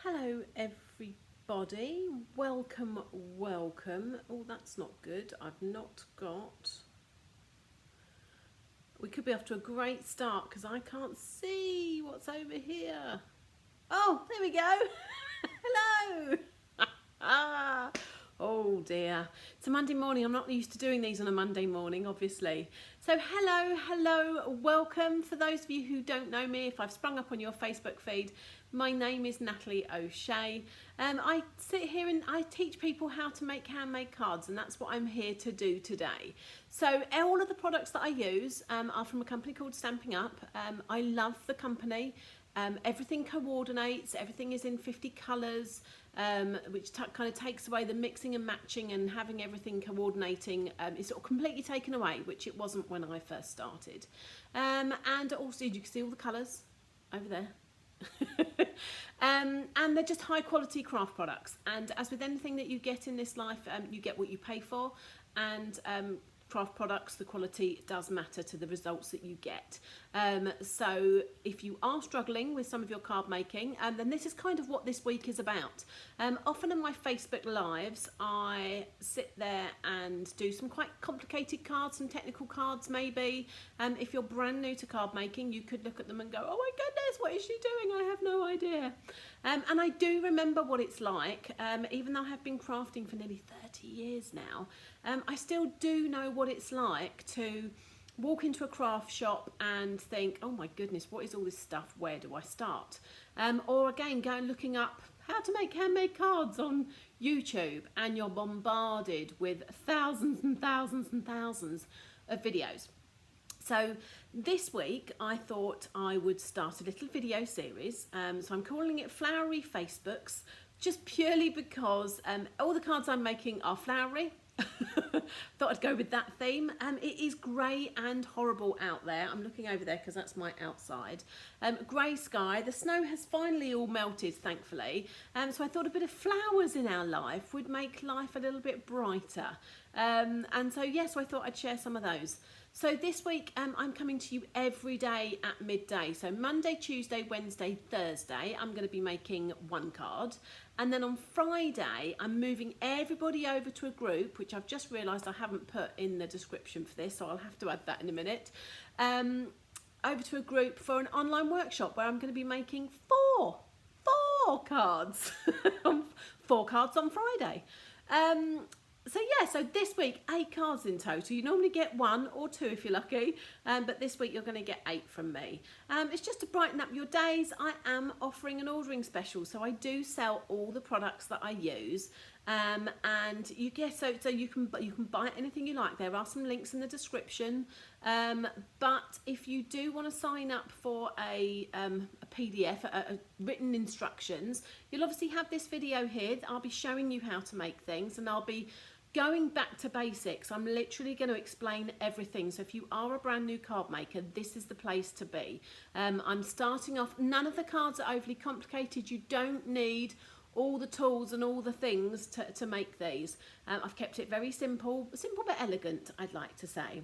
Hello everybody, welcome. Oh, that's not good. I've not got, we could be off to a great start because I can't see what's over here. Oh, there we go. Hello. Oh dear, it's a Monday morning. I'm not used to doing these on a Monday morning, obviously. So hello, welcome. For those of you who don't know me, if I've sprung up on your Facebook feed, my name is Natalie O'Shea. I sit here and I teach people how to make handmade cards, and that's what I'm here to do today. So all of the products that I use are from a company called Stamping Up. I love the company. Everything coordinates, everything is in 50 colours, which kind of takes away the mixing and matching and having everything coordinating. It's sort of completely taken away, which it wasn't when I first started. And also you can see all the colours over there. And they're just high quality craft products, and as with anything that you get in this life, you get what you pay for, and craft products, the quality does matter to the results that you get. So if you are struggling with some of your card making, then this is kind of what this week is about. Often in my Facebook lives I sit there and do some quite complicated cards, some technical cards maybe. If you're brand new to card making, you could look at them and go, oh my goodness, what is she doing? I have no idea. And I do remember what it's like, even though I have been crafting for nearly 30 years now. I still do know what it's like to walk into a craft shop and think, oh my goodness, what is all this stuff? Where do I start? Or again, go and looking up how to make handmade cards on YouTube, and you're bombarded with thousands and thousands and thousands of videos. So this week I thought I would start a little video series. So I'm calling it Flowery Facebooks, just purely because all the cards I'm making are flowery. Thought I'd go with that theme. It is grey and horrible out there. I'm looking over there because that's my outside. Grey sky. The snow has finally all melted, thankfully. So I thought a bit of flowers in our life would make life a little bit brighter. And so yes, I thought I'd share some of those. So this week I'm coming to you every day at midday. So Monday, Tuesday, Wednesday, Thursday, I'm going to be making one card. And then on Friday, I'm moving everybody over to a group, which I've just realised I haven't put in the description for this, so I'll have to add that in a minute. Over to a group for an online workshop where I'm going to be making four cards. 4 cards on Friday. So yeah, so this week 8 cards in total. You normally get 1 or 2 if you're lucky, but this week you're going to get 8 from me. It's just to brighten up your days. I am offering an ordering special, so I do sell all the products that I use, and you get so you can buy anything you like. There are some links in the description, but if you do want to sign up for a PDF, a written instructions, you'll obviously have this video here. I'll be showing you how to make things, and I'll be going back to basics. I'm literally going to explain everything. So if you are a brand new card maker, this is the place to be. I'm starting off, none of the cards are overly complicated. You don't need all the tools and all the things to make these. I've kept it very simple but elegant, I'd like to say.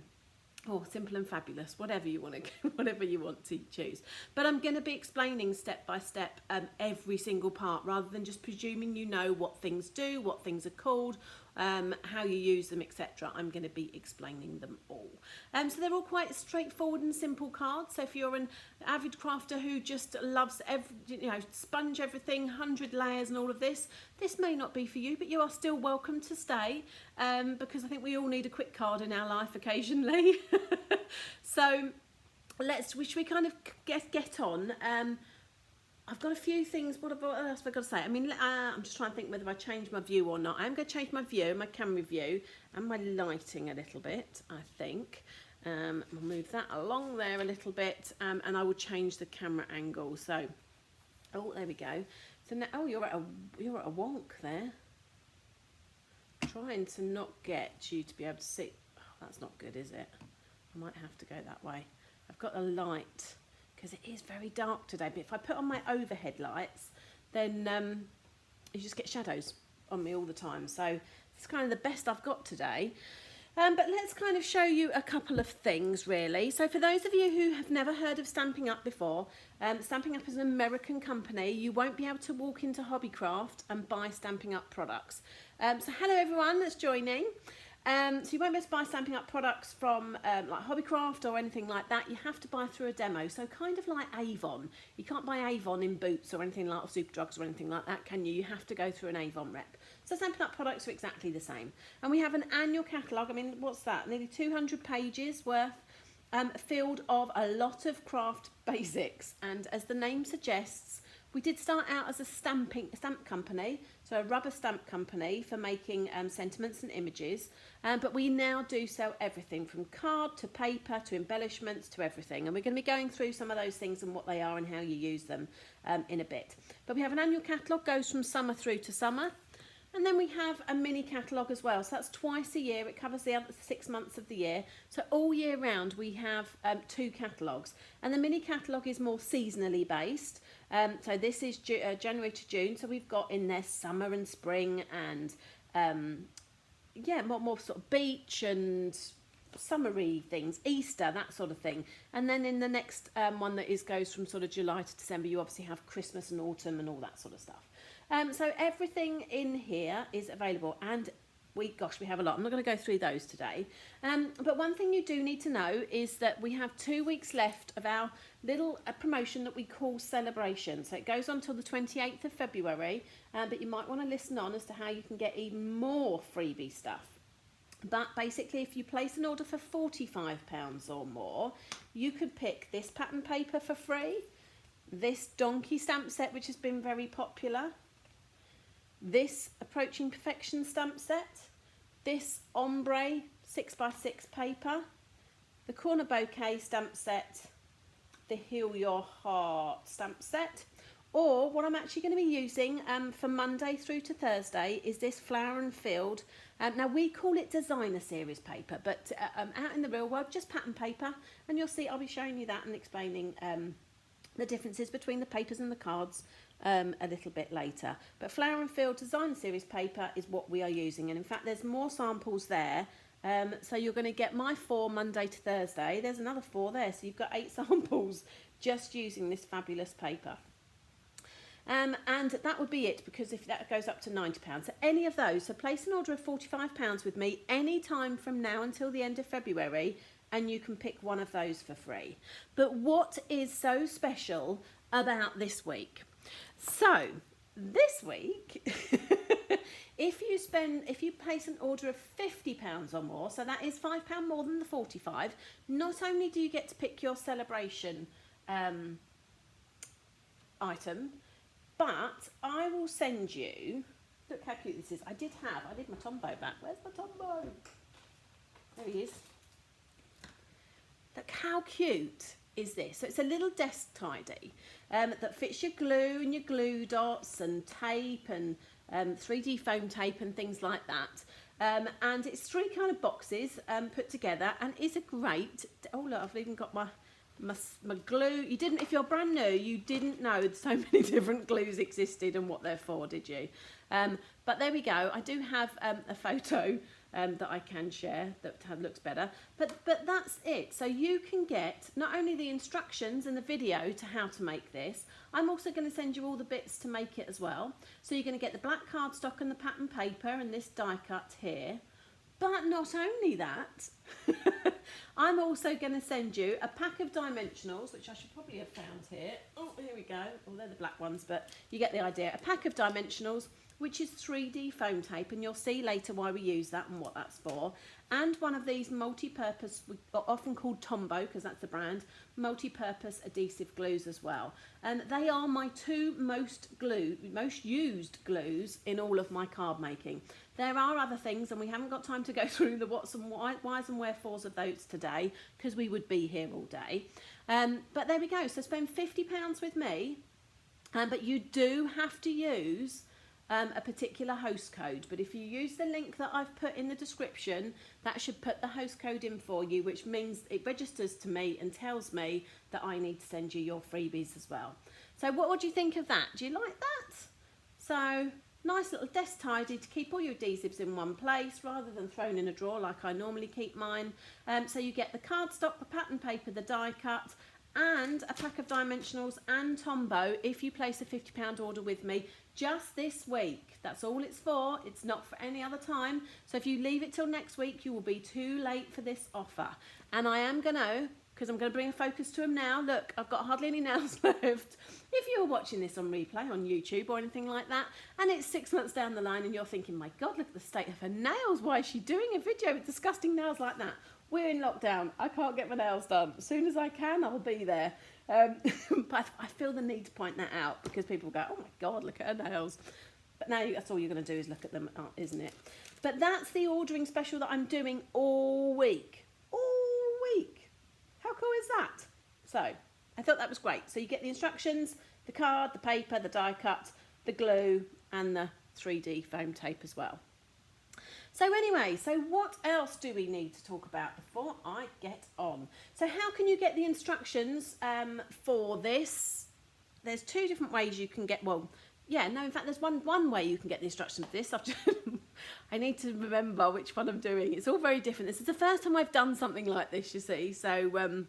Or simple and fabulous, whatever you want to choose. But I'm going to be explaining step by step every single part, rather than just presuming you know what things do, what things are called, how you use them, etc. I'm going to be explaining them all. So they're all quite straightforward and simple cards. So if you're an avid crafter who just loves sponge everything, 100 layers and all of this, this may not be for you, but you are still welcome to stay, because I think we all need a quick card in our life occasionally. So should we kind of get on? I've got a few things. What else have I got to say? I mean, I'm just trying to think whether I change my view or not. I'm going to change my view, my camera view, and my lighting a little bit, I think. I'll move that along there a little bit, and I will change the camera angle. So, oh, there we go. So now, oh, you're at a wonk there. Trying to not get you to be able to see. Oh, that's not good, is it? I might have to go that way. I've got a light, because it is very dark today, but if I put on my overhead lights, then you just get shadows on me all the time. So it's kind of the best I've got today. But let's kind of show you a couple of things really. So for those of you who have never heard of Stampin' Up before, Stampin' Up is an American company. You won't be able to walk into Hobbycraft and buy Stampin' Up products. So hello everyone that's joining. So you won't be able to buy Stampin' Up products from like Hobbycraft or anything like that. You have to buy through a demo. So kind of like Avon. You can't buy Avon in Boots or anything like, or Superdrugs or anything like that, can you? You have to go through an Avon rep. So Stampin' Up products are exactly the same. And we have an annual catalogue. I mean, what's that? Nearly 200 pages worth, filled of a lot of craft basics. And as the name suggests, we did start out as a stamp company, so a rubber stamp company for making sentiments and images, but we now do sell everything from card to paper to embellishments to everything, and we're going to be going through some of those things and what they are and how you use them in a bit. But we have an annual catalogue, goes from summer through to summer. And then we have a mini catalogue as well. So that's twice a year. It covers the other 6 months of the year. So all year round we have 2 catalogues. And the mini catalogue is more seasonally based. So this is January to June. So we've got in there summer and spring and yeah, more sort of beach and summery things, Easter, that sort of thing. And then in the next one that goes from sort of July to December, you obviously have Christmas and autumn and all that sort of stuff. So everything in here is available, and we have a lot. I'm not going to go through those today. But one thing you do need to know is that we have 2 weeks left of our little promotion that we call Celebration. So it goes on till the 28th of February, but you might want to listen on as to how you can get even more freebie stuff. But basically, if you place an order for £45 or more, you could pick this pattern paper for free, this donkey stamp set, which has been very popular, this Approaching Perfection stamp set, this ombre 6x6 paper, the corner bouquet stamp set, the Heal Your Heart stamp set, or what I'm actually going to be using for Monday through to Thursday is this Flower and Field. Now we call it designer series paper, but out in the real world, just pattern paper, and you'll see I'll be showing you that and explaining the differences between the papers and the cards a little bit later. But Flower and Field Design Series paper is what we are using, and in fact there's more samples there, so you're going to get my 4 Monday to Thursday. There's another 4 there, so you've got 8 samples just using this fabulous paper. And that would be it, because if that goes up to £90, so any of those, so place an order of £45 with me any time from now until the end of February, and you can pick one of those for free. But what is so special about this week? So this week, if you place an order of £50 or more, so that is £5 more than the 45, not only do you get to pick your celebration item, but I will send you, look how cute this is. I did my Tombow back. Where's my Tombow? There he is. Look how cute is this. So it's a little desk tidy that fits your glue and your glue dots and tape and 3D foam tape and things like that. And it's 3 kind of boxes put together, and is a great, oh look, I've even got my glue. If you're brand new, you didn't know so many different glues existed and what they're for, did you? But there we go. I do have a photo that I can share that looks better, but that's it. So you can get not only the instructions and the video to how to make this, I'm also going to send you all the bits to make it as well. So you're going to get the black cardstock and the pattern paper and this die cut here. But not only that, I'm also going to send you a pack of dimensionals, which I should probably have found here. Oh, here we go. Oh, they're the black ones, but you get the idea. A pack of dimensionals, which is 3D foam tape, and you'll see later why we use that and what that's for. And one of these multi-purpose, often called Tombow, because that's the brand, multi-purpose adhesive glues as well. And they are my 2 most used glues in all of my card making. There are other things, and we haven't got time to go through the what's and whys and wherefores of those today, because we would be here all day. But there we go. So spend £50 with me, but you do have to use a particular host code. But if you use the link that I've put in the description, that should put the host code in for you, which means it registers to me and tells me that I need to send you your freebies as well. So what would you think of that? Do you like that? So Nice little desk tidy to keep all your adhesives in one place rather than thrown in a drawer like I normally keep mine. So you get the cardstock, the pattern paper, the die cut, and a pack of dimensionals and Tombow if you place a £50 order with me just this week. That's all it's for. It's not for any other time. So if you leave it till next week, you will be too late for this offer. And I am going to, because I'm going to bring a focus to them now. Look, I've got hardly any nails left. If you're watching this on replay on YouTube or anything like that, and it's 6 months down the line and you're thinking, my God, look at the state of her nails. Why is she doing a video with disgusting nails like that? We're in lockdown. I can't get my nails done. As soon as I can, I'll be there. But I feel the need to point that out because people go, oh my God, look at her nails. But now that's all you're going to do is look at them, isn't it? But that's the ordering special that I'm doing all week. All week. How cool is that? So I thought that was great. So you get the instructions, the card, the paper, the die cut, the glue, and the 3D foam tape as well. So anyway, so what else do we need to talk about before I get on? So how can you get the instructions for this? There's two different ways you can get, well, yeah, no, in fact, there's one way you can get the instructions for this. I need to remember which one I'm doing. It's all very different. This is the first time I've done something like this, you see. So,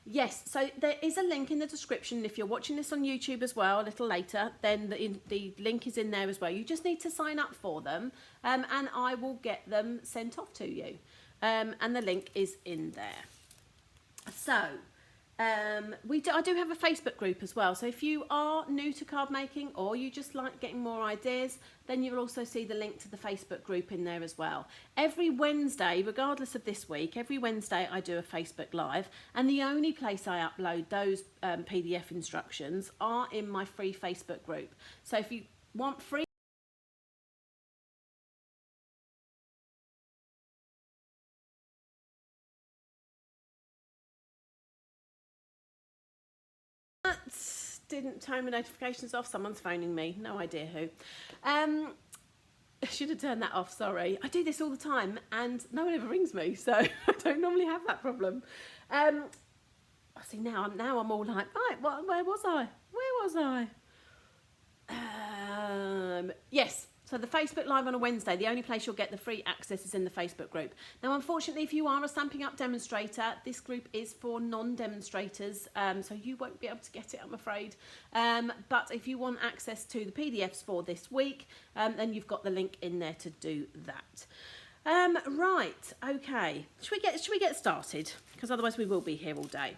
yes, so there is a link in the description. If you're watching this on YouTube as well, a little later, then the link is in there as well. You just need to sign up for them, and I will get them sent off to you. And the link is in there. So, I do have a Facebook group as well. So if you are new to card making or you just like getting more ideas, then you'll also see the link to the Facebook group in there as well. Every Wednesday, regardless of this week, every Wednesday I do a Facebook Live, and the only place I upload those PDF instructions are in my free Facebook group. So if you want free didn't turn my notifications off. Someone's phoning me. No idea who. I should have turned that off, sorry. I do this all the time and no one ever rings me, so I don't normally have that problem. See, now I'm all like, right, where was I? Yes. So the Facebook Live on a Wednesday, the only place you'll get the free access is in the Facebook group. Now, unfortunately, if you are a Stamping Up demonstrator, this group is for non-demonstrators, so you won't be able to get it, I'm afraid. But if you want access to the PDFs for this week, then you've got the link in there to do that. Right, okay. Should we get started? Because otherwise we will be here all day.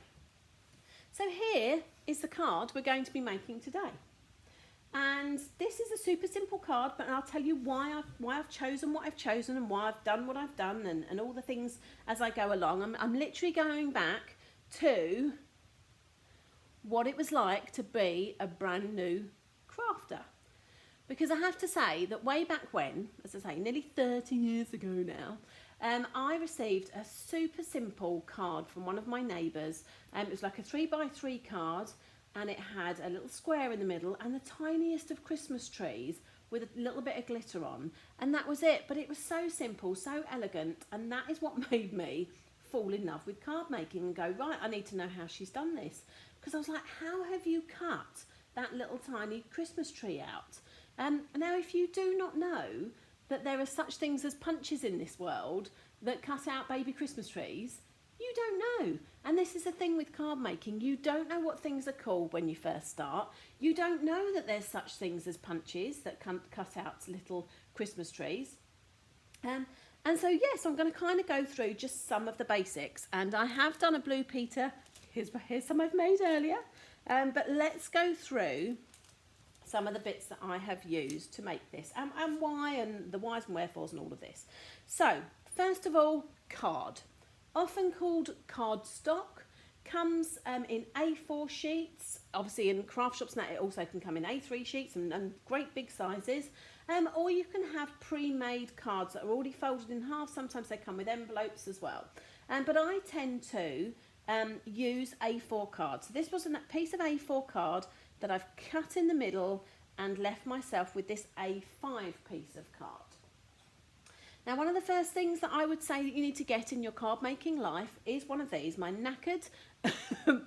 So here is the card we're going to be making today. And this is a super simple card, but I'll tell you why I've chosen what I've chosen and why I've done what I've done and all the things as I go along. I'm literally going back to what it was like to be a brand new crafter. Because I have to say that way back when, as I say, nearly 30 years ago now, I received a super simple card from one of my neighbours. It was like a 3x3 card, and it had a little square in the middle and the tiniest of Christmas trees with a little bit of glitter on, and that was it. But it was so simple, so elegant, and that is what made me fall in love with card making and go, right, I need to know how she's done this. Because I was like, how have you cut that little tiny Christmas tree out? Now, if you do not know that there are such things as punches in this world that cut out baby Christmas trees, you don't know. And this is the thing with card making. You don't know what things are called when you first start. You don't know that there's such things as punches that cut out little Christmas trees. And so, yes, I'm going to kind of go through just some of the basics. And I have done a blue Peter. Here's some I've made earlier. But let's go through some of the bits that I have used to make this and why, and the whys and wherefores and all of this. So, first of all, card. Often called cardstock, comes in A4 sheets. Obviously in craft shops now it also can come in A3 sheets and great big sizes. Or you can have pre-made cards that are already folded in half. Sometimes they come with envelopes as well. But I tend to use A4 cards. So this was a piece of A4 card that I've cut in the middle and left myself with this A5 piece of card. Now, one of the first things that I would say that you need to get in your card making life is one of these, my knackered,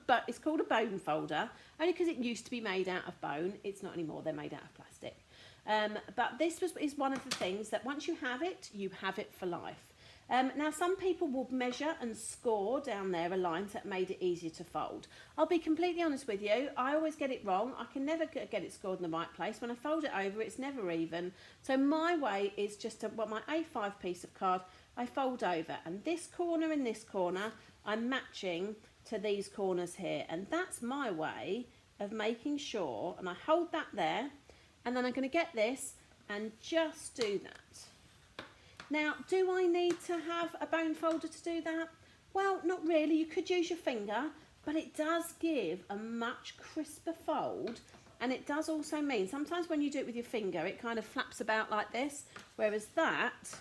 but it's called a bone folder, only because it used to be made out of bone. It's not anymore, they're made out of plastic. But this is one of the things that once you have it for life. Now, some people will measure and score down there a line that made it easier to fold. I'll be completely honest with you, I always get it wrong. I can never get it scored in the right place. When I fold it over, it's never even. So my way is just to, my A5 piece of card, I fold over. And this corner and this corner, I'm matching to these corners here. And that's my way of making sure, and I hold that there, and then I'm going to get this and just do that. Now, do I need to have a bone folder to do that? Well, not really. You could use your finger, but it does give a much crisper fold, and it does also mean sometimes when you do it with your finger, it kind of flaps about like this, whereas that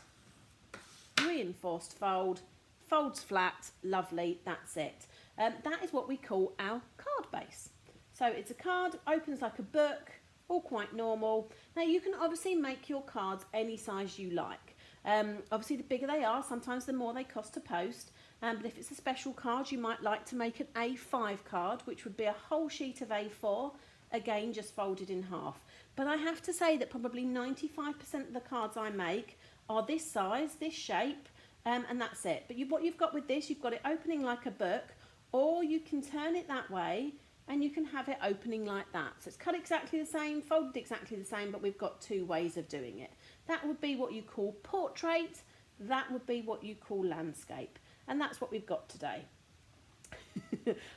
reinforced fold, folds flat, lovely, that's it. That is what we call our card base. So it's a card, opens like a book, all quite normal. Now, you can obviously make your cards any size you like. Obviously, the bigger they are, sometimes the more they cost to post. But if it's a special card, you might like to make an A5 card, which would be a whole sheet of A4, again, just folded in half. But I have to say that probably 95% of the cards I make are this size, this shape, and that's it. But what you've got with this, you've got it opening like a book, or you can turn it that way, and you can have it opening like that. So it's cut exactly the same, folded exactly the same, but we've got two ways of doing it. That would be what you call portrait, that would be what you call landscape. And that's what we've got today.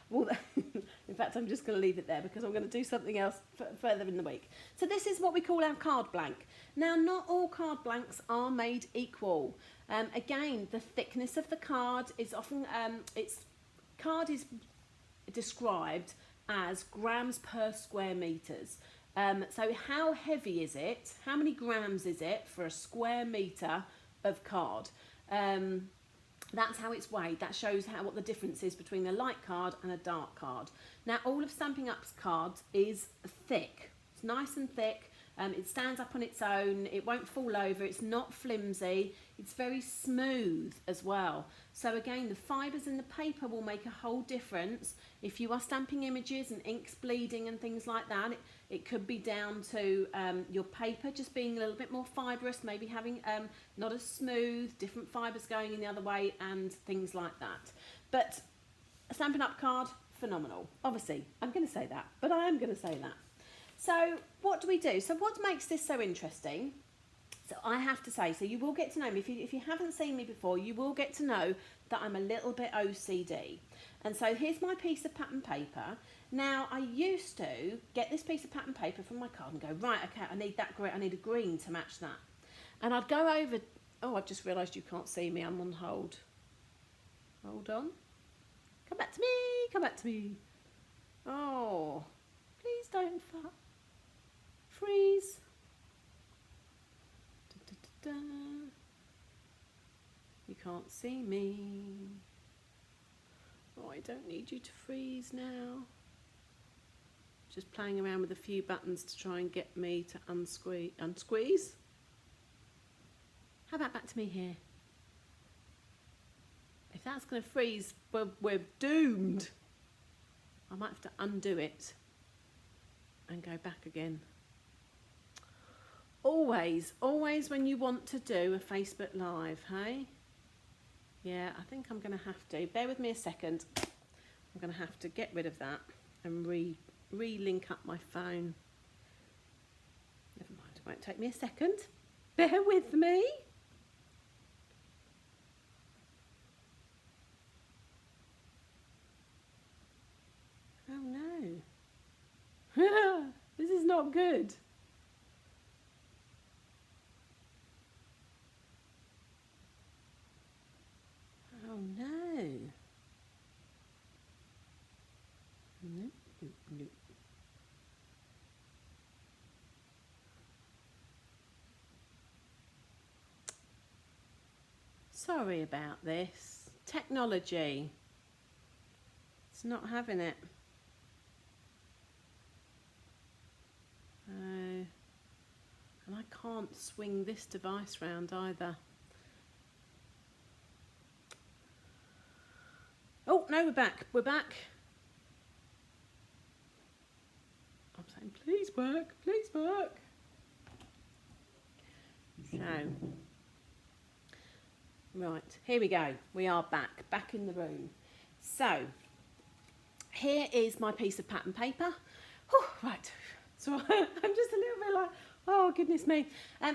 Well, in fact, I'm just going to leave it there because I'm going to do something else further in the week. So this is what we call our card blank. Now, not all card blanks are made equal. Again, the thickness of the card is often, card is described as grams per square meters. So how heavy is it? How many grams is it for a square meter of card? That's how it's weighed. That shows what the difference is between a light card and a dark card. Now, all of Stampin' Up's cards is thick. It's nice and thick. It stands up on its own. It won't fall over. It's not flimsy. It's very smooth as well. So again, the fibres in the paper will make a whole difference. If you are stamping images and inks bleeding and things like that, it could be down to your paper just being a little bit more fibrous, maybe having not as smooth, different fibres going in the other way and things like that. But a Stampin' Up card, phenomenal. Obviously, I'm going to say that, but I am going to say that. So what do we do? So what makes this so interesting? So I have to say, so you will get to know me. If you haven't seen me before, you will get to know that I'm a little bit OCD. And so here's my piece of pattern paper. Now, I used to get this piece of pattern paper from my card and go, right, okay, I need that green, I need a green to match that. And I'd go over, oh, I've just realised you can't see me, I'm on hold. Hold on. Come back to me, come back to me. Oh, please don't freeze. Da, da, da, da. You can't see me. Oh, I don't need you to freeze now. Just playing around with a few buttons to try and get me to unsqueeze. How about back to me here? If that's going to freeze, we're doomed. I might have to undo it and go back again. Always when you want to do a Facebook Live, hey? Yeah, I think I'm going to have to. Bear with me a second. I'm going to have to get rid of that and re-link up my phone. Never mind, it won't take me a second. Bear with me. Oh no. This is not good. Oh no. No, no, no. Sorry about this. Technology. It's not having it. And I can't swing this device round either. Oh, no, we're back. We're back. I'm saying, please work, please work. So, right, here we go. We are back in the room. So, here is my piece of pattern paper. Whew, right, so I'm just a little bit like, oh goodness me.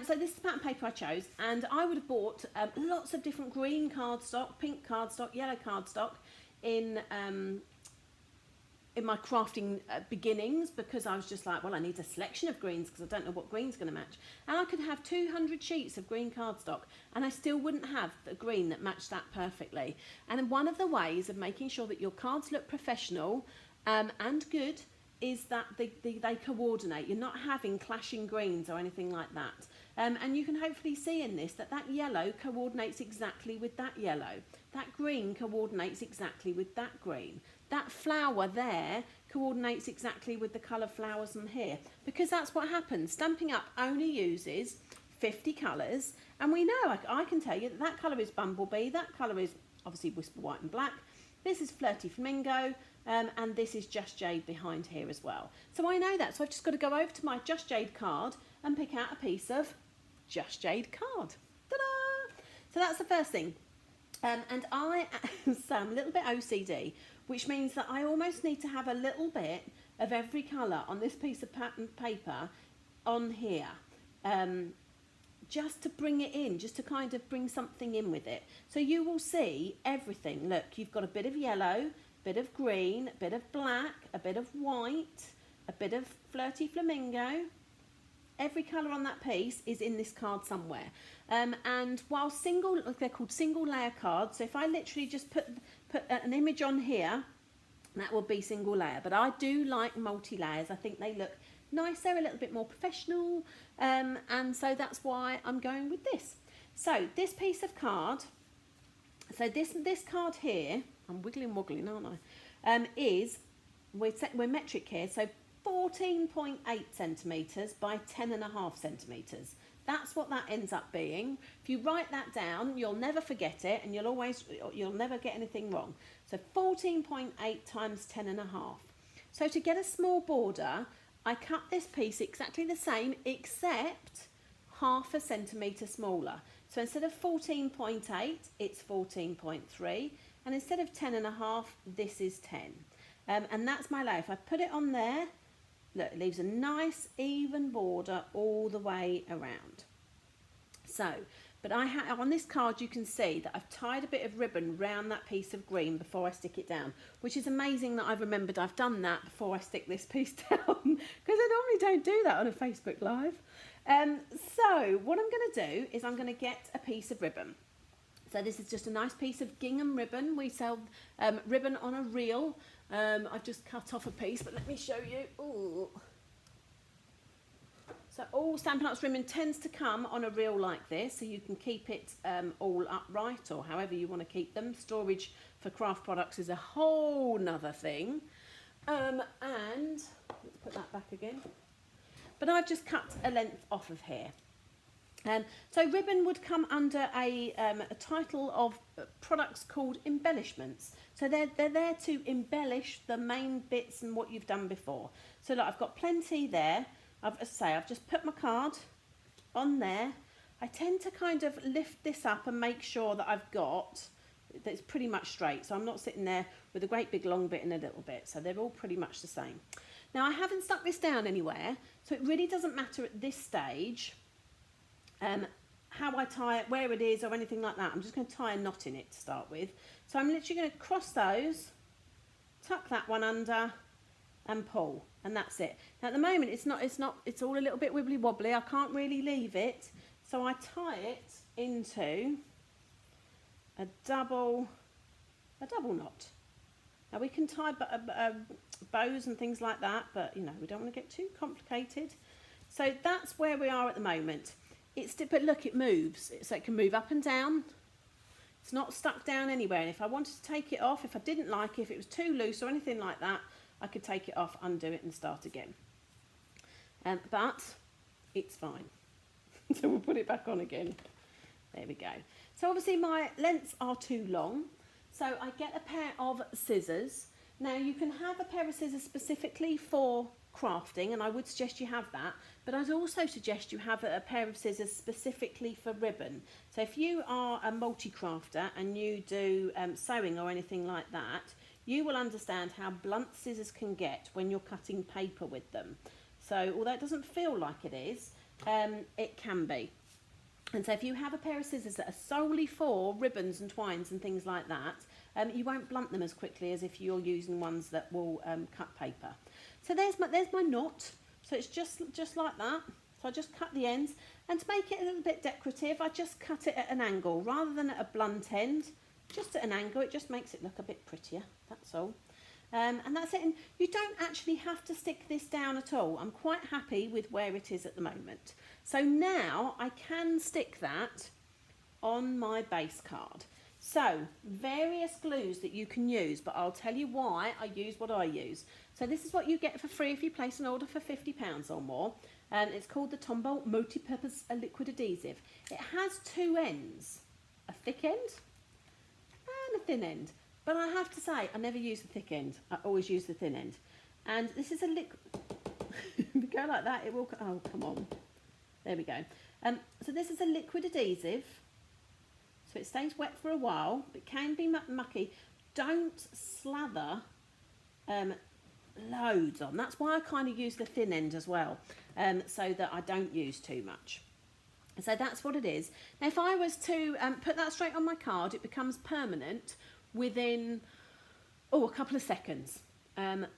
So this is the pattern paper I chose, and I would have bought lots of different green cardstock, pink cardstock, yellow cardstock in my crafting beginnings, because I was just like, well, I need a selection of greens because I don't know what green's going to match. And I could have 200 sheets of green cardstock and I still wouldn't have the green that matched that perfectly. And one of the ways of making sure that your cards look professional and good is that they coordinate. You're not having clashing greens or anything like that. And you can hopefully see in this that yellow coordinates exactly with that yellow. That green coordinates exactly with that green. That flower there coordinates exactly with the colour flowers on here, because that's what happens. Stampin' Up only uses 50 colours, and we know, I can tell you that colour is Bumblebee, that colour is obviously Whisper White and Black, this is Flirty Flamingo, and this is Just Jade behind here as well. So I know that, so I've just got to go over to my Just Jade card and pick out a piece of Just Jade card. Ta-da! So that's the first thing. And I am a little bit OCD, which means that I almost need to have a little bit of every colour on this piece of pattern paper on here, just to bring it in, just to kind of bring something in with it. So you will see everything. Look, you've got a bit of yellow, a bit of green, a bit of black, a bit of white, a bit of Flirty Flamingo. Every colour on that piece is in this card somewhere. And while they're called single layer cards, so if I literally just put an image on here, that will be single layer. But I do like multi-layers. I think they look nicer, a little bit more professional. And so that's why I'm going with this. So this piece of card, so this card here, I'm woggling, aren't I? We're metric here, so 14.8 centimetres by 10.5 centimetres. That's what that ends up being. If you write that down, you'll never forget it, and you'll never get anything wrong. So 14.8 times 10.5. So to get a small border, I cut this piece exactly the same, except half a centimetre smaller. So instead of 14.8, it's 14.3, and instead of 10.5, this is 10. And that's my layer. If I put it on there, look, it leaves a nice even border all the way around. So, but on this card you can see that I've tied a bit of ribbon round that piece of green before I stick it down, which is amazing that I've remembered I've done that before I stick this piece down, because I normally don't do that on a Facebook Live. So what I'm going to do is I'm going to get a piece of ribbon. So this is just a nice piece of gingham ribbon. We sell ribbon on a reel. I've just cut off a piece, but let me show you. Ooh. So all Stampin' Up's ribbon tends to come on a reel like this, so you can keep it all upright, or however you want to keep them. Storage for craft products is a whole nother thing. And let's put that back again. But I've just cut a length off of here. So ribbon would come under a title of products called embellishments. So they're there to embellish the main bits and what you've done before. So look, I've got plenty there. I've just put my card on there. I tend to kind of lift this up and make sure that it's pretty much straight. So I'm not sitting there with a great big long bit and a little bit. So they're all pretty much the same. Now I haven't stuck this down anywhere, so it really doesn't matter at this stage how I tie it, where it is, or anything like that. I'm just going to tie a knot in it to start with. So I'm literally going to cross those, tuck that one under, and pull, and that's it. Now at the moment it's all a little bit wibbly wobbly. I can't really leave it, so I tie it into a double knot. Now we can tie bows and things like that, but you know, we don't want to get too complicated. So that's where we are at the moment. But look, it moves, so it can move up and down. It's not stuck down anywhere, and if I wanted to take it off, if I didn't like it, if it was too loose or anything like that, I could take it off, undo it and start again. But it's fine. So we'll put it back on again. There we go. So obviously my lengths are too long, so I get a pair of scissors. Now you can have a pair of scissors specifically for crafting, and I would suggest you have that, but I'd also suggest you have a pair of scissors specifically for ribbon. So if you are a multi-crafter and you do sewing or anything like that, you will understand how blunt scissors can get when you're cutting paper with them. So although it doesn't feel like it is, it can be. And so if you have a pair of scissors that are solely for ribbons and twines and things like that, you won't blunt them as quickly as if you're using ones that will cut paper. So there's my knot. So it's just like that. So I just cut the ends, and to make it a little bit decorative, I just cut it at an angle rather than at a blunt end. Just at an angle, it just makes it look a bit prettier, that's all. And that's it. And you don't actually have to stick this down at all. I'm quite happy with where it is at the moment. So now I can stick that on my base card. So various glues that you can use, but I'll tell you why I use what I use. So this is what you get for free if you place an order for £50 or more. And it's called the Tombow Multi-Purpose Liquid Adhesive. It has two ends, a thick end and a thin end. But I have to say, I never use the thick end. I always use the thin end. And this is a liquid... if you go like that, it will... Oh, come on. There we go. So this is a liquid adhesive. So it stays wet for a while, but can be mucky. Don't slather loads on. That's why I kind of use the thin end as well, so that I don't use too much. So that's what it is. Now, if I was to put that straight on my card, it becomes permanent within a couple of seconds,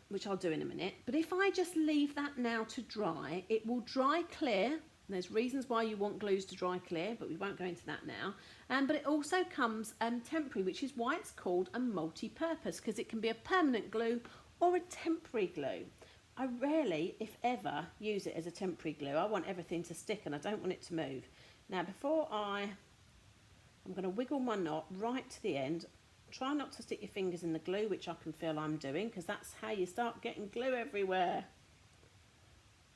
which I'll do in a minute. But if I just leave that now to dry, it will dry clear. There's reasons why you want glues to dry clear, but we won't go into that now. But it also comes temporary, which is why it's called a multi-purpose, because it can be a permanent glue or a temporary glue. I rarely, if ever, use it as a temporary glue. I want everything to stick and I don't want it to move. Now, before I'm going to wiggle my knot right to the end. Try not to stick your fingers in the glue, which I can feel I'm doing, because that's how you start getting glue everywhere.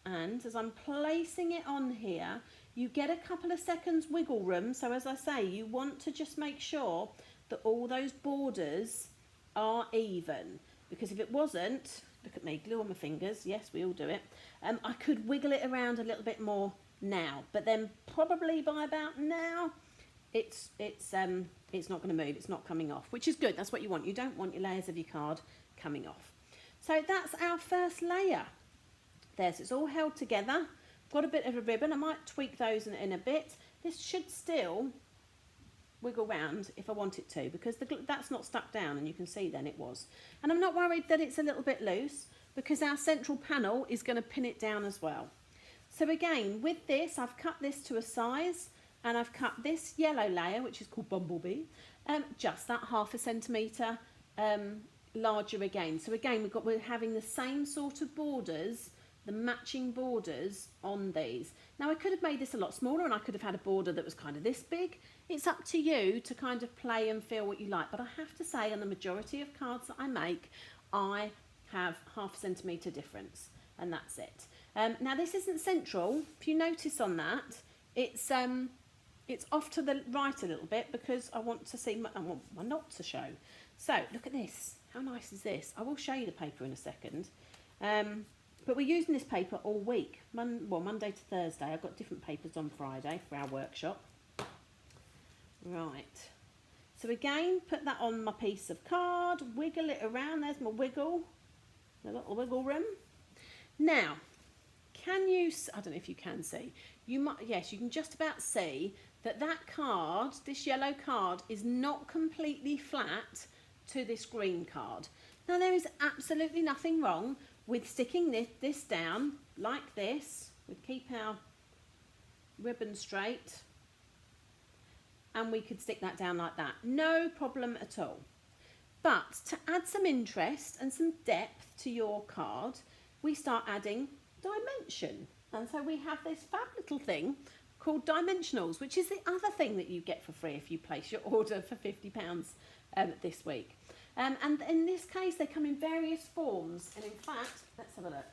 And as I'm placing it on here, you get a couple of seconds wiggle room. So as I say, you want to just make sure that all those borders are even, because if it wasn't, look at me, glue on my fingers, yes, we all do it, I could wiggle it around a little bit more now, but then probably by about now, it's not going to move, it's not coming off, which is good. That's what you want. You don't want your layers of your card coming off. So that's our first layer. There's, it's all held together. Got a bit of a ribbon. I might tweak those in a bit. This should still wiggle round if I want it to, because that's not stuck down, and you can see then it was. And I'm not worried that it's a little bit loose, because our central panel is going to pin it down as well. So again, with this, I've cut this to a size, and I've cut this yellow layer, which is called Bumblebee, just that ½ centimetre larger again. So again, we're having the same sort of borders, the matching borders on these. Now I could have made this a lot smaller, and I could have had a border that was kind of this big. It's up to you to kind of play and feel what you like. But I have to say, on the majority of cards that I make, I have ½ centimetre difference, and that's it. Now this isn't central. If you notice on that, it's off to the right a little bit, because I want my knot to show. So look at this. How nice is this? I will show you the paper in a second. But we're using this paper all week, Monday to Thursday. I've got different papers on Friday for our workshop. Right. So again, put that on my piece of card, wiggle it around. There's my wiggle, a little wiggle room. Now, can you, I don't know if you can see, you might, yes, you can just about see that card, this yellow card, is not completely flat to this green card. Now there is absolutely nothing wrong with sticking this down like this. We keep our ribbon straight, and we could stick that down like that. No problem at all. But to add some interest and some depth to your card, we start adding dimension. And so we have this fab little thing called dimensionals, which is the other thing that you get for free if you place your order for £50 this week. And in this case, they come in various forms. And in fact, let's have a look.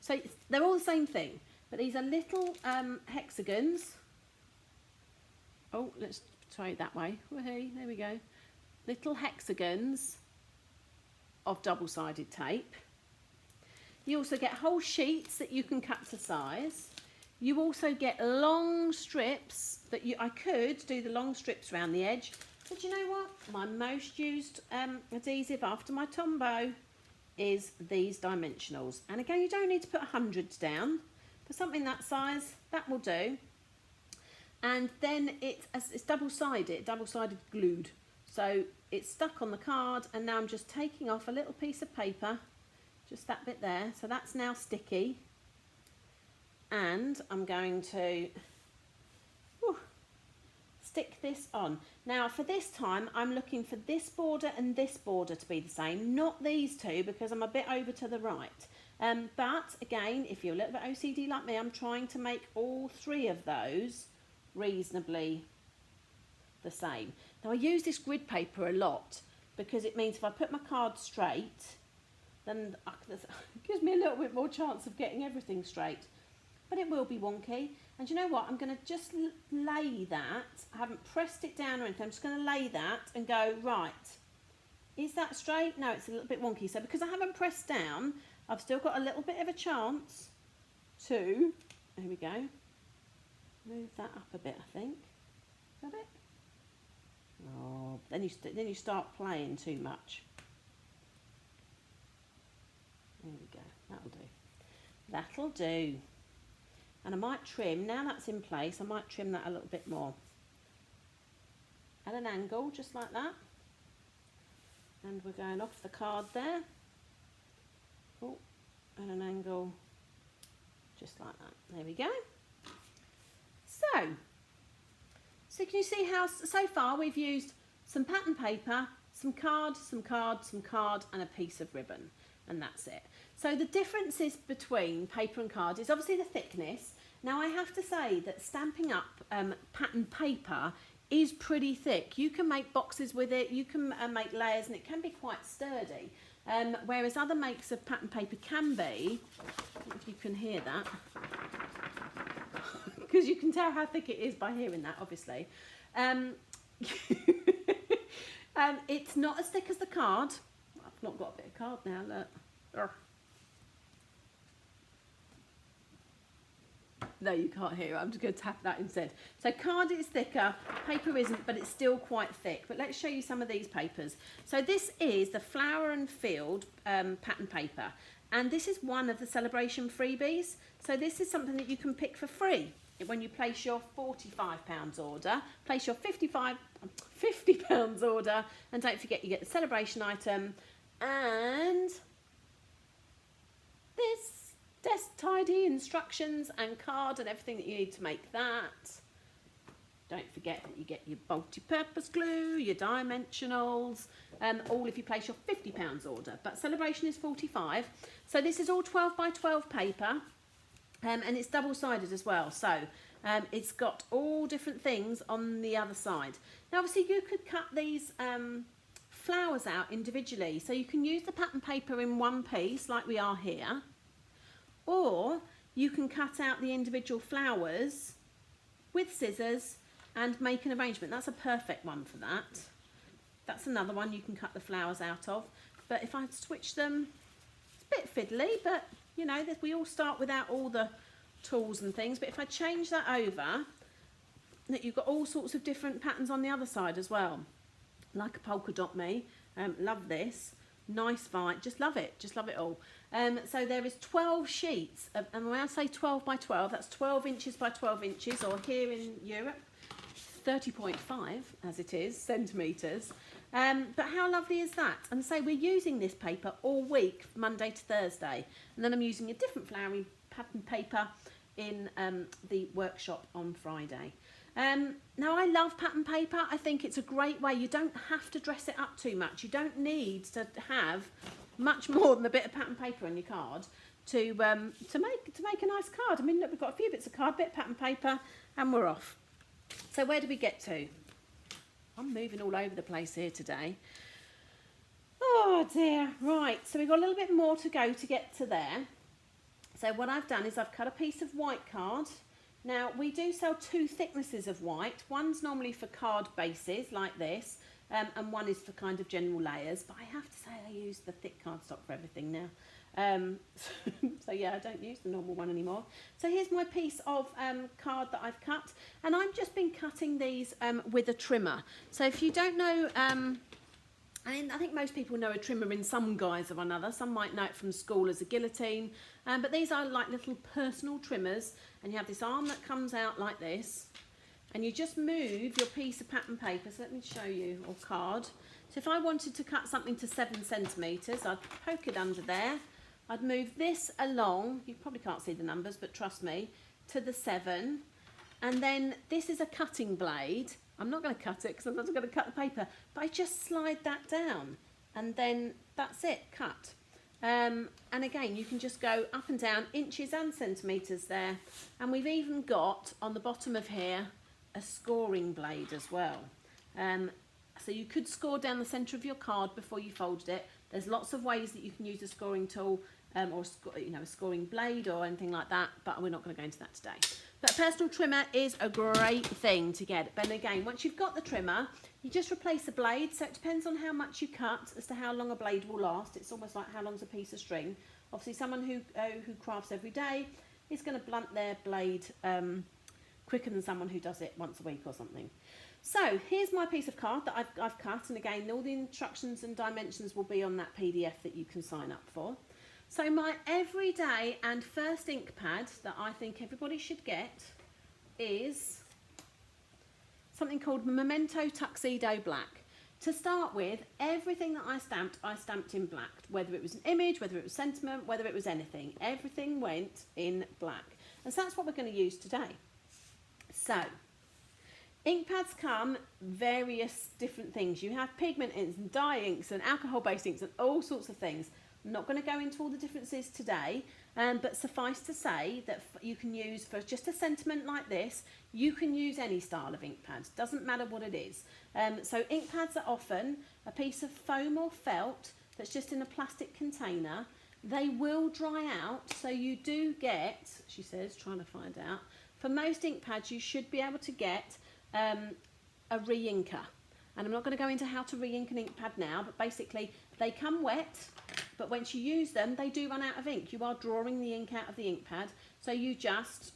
So they're all the same thing, but these are little hexagons. Oh, let's try it that way. Woohoo, there we go. Little hexagons of double-sided tape. You also get whole sheets that you can cut to size. You also get long strips that I could do the long strips around the edge. But you know what? My most used adhesive after my Tombow is these dimensionals. And again, you don't need to put hundreds down. For something that size, that will do. And then it's double-sided glued. So it's stuck on the card, and now I'm just taking off a little piece of paper, just that bit there. So that's now sticky. And I'm going to stick this on. Now for this time, I'm looking for this border and this border to be the same, not these two, because I'm a bit over to the right. But again, if you're a little bit OCD like me, I'm trying to make all three of those reasonably the same. Now I use this grid paper a lot because it means if I put my card straight, then it gives me a little bit more chance of getting everything straight. But it will be wonky. And you know what? I'm going to just lay that. I haven't pressed it down or anything. I'm just going to lay that and go, right, is that straight? No, it's a little bit wonky. So because I haven't pressed down, I've still got a little bit of a chance to, there we go, move that up a bit, I think. Is that it? Oh, then you start playing too much. There we go. That'll do. That'll do. And I might trim, now that's in place, I might trim that a little bit more. At an angle, just like that. And we're going off the card there. Oh, at an angle, just like that. There we go. So can you see how so far we've used some pattern paper, some card, and a piece of ribbon. And that's it. So the differences between paper and card is obviously the thickness. Now I have to say that stamping up pattern paper is pretty thick. You can make boxes with it, you can make layers, and it can be quite sturdy. Whereas other makes of pattern paper can be, I don't know if you can hear that, because you can tell how thick it is by hearing that, obviously. It's not as thick as the card. I've not got a bit of card now, look. Urgh. No, you can't hear it. I'm just going to tap that instead. So card is thicker, paper isn't, but it's still quite thick. But let's show you some of these papers. So this is the Flower and Field pattern paper. And this is one of the celebration freebies. So this is something that you can pick for free when you place your £45 order. Place your £50 order, and don't forget you get the celebration item and this desk tidy, instructions and card and everything that you need to make that. Don't forget that you get your multi-purpose glue, your dimensionals, all if you place your £50 order. But celebration is 45. So this is all 12 by 12 paper, and it's double-sided as well. So it's got all different things on the other side. Now obviously you could cut these flowers out individually. So you can use the pattern paper in one piece like we are here, or you can cut out the individual flowers with scissors and make an arrangement. That's a perfect one for that. That's another one you can cut the flowers out of. But if I switch them, it's a bit fiddly, but you know, we all start without all the tools and things. But if I change that over, that you've got all sorts of different patterns on the other side as well. Like a polka dot me, love this. Nice fight, just love it all. So there is 12 sheets, and when I say 12 by 12, that's 12 inches by 12 inches, or here in Europe, 30.5 as it is, centimetres. But how lovely is that? And so we're using this paper all week, Monday to Thursday, and then I'm using a different flowery pattern paper in the workshop on Friday. Now I love pattern paper. I think it's a great way. You don't have to dress it up too much. You don't need to have much more than a bit of pattern paper on your card to make a nice card. I mean, look, we've got a few bits of card, bit of pattern paper, and we're off. So where do we get to? I'm moving all over the place here today. Oh dear. Right, so we've got a little bit more to go to get to there. So what I've done is I've cut a piece of white card. Now we do sell two thicknesses of white. One's normally for card bases like this, and one is for kind of general layers. But I have to say I use the thick cardstock for everything now. So yeah, I don't use the normal one anymore. So here's my piece of card that I've cut, and I've just been cutting these with a trimmer. So if you don't know, I think most people know a trimmer in some guise or another. Some might know it from school as a guillotine, but these are like little personal trimmers, and you have this arm that comes out like this, and you just move your piece of pattern paper. So let me show you, or card. So if I wanted to cut something to 7 centimetres, I'd poke it under there. I'd move this along, you probably can't see the numbers, but trust me, to the 7. And then this is a cutting blade. I'm not going to cut it because I'm not going to cut the paper, but I just slide that down, and then that's it, cut. And again, you can just go up and down, inches and centimetres there. And we've even got, on the bottom of here, a scoring blade as well. So you could score down the centre of your card before you folded it. There's lots of ways that you can use a scoring tool, or a scoring blade or anything like that, but we're not going to go into that today. But a personal trimmer is a great thing to get. But again, once you've got the trimmer, you just replace the blade. So it depends on how much you cut as to how long a blade will last. It's almost like how long's a piece of string. Obviously, someone who crafts every day is going to blunt their blade quicker than someone who does it once a week or something. So here's my piece of card that I've cut, and again, all the instructions and dimensions will be on that PDF that you can sign up for. So my everyday and first ink pad that I think everybody should get is something called Memento Tuxedo Black. To start with, everything that I stamped in black, whether it was an image, whether it was sentiment, whether it was anything, everything went in black. And so that's what we're going to use today. So ink pads come various different things. You have pigment inks and dye inks and alcohol-based inks and all sorts of things. I'm not going to go into all the differences today, but suffice to say that you can use, for just a sentiment like this, you can use any style of ink pads. Doesn't matter what it is. So ink pads are often a piece of foam or felt that's just in a plastic container. They will dry out, so you do get, she says, trying to find out, for most ink pads you should be able to get a re-inker. And I'm not going to go into how to re-ink an ink pad now, but basically they come wet, but once you use them, they do run out of ink. You are drawing the ink out of the ink pad, so you just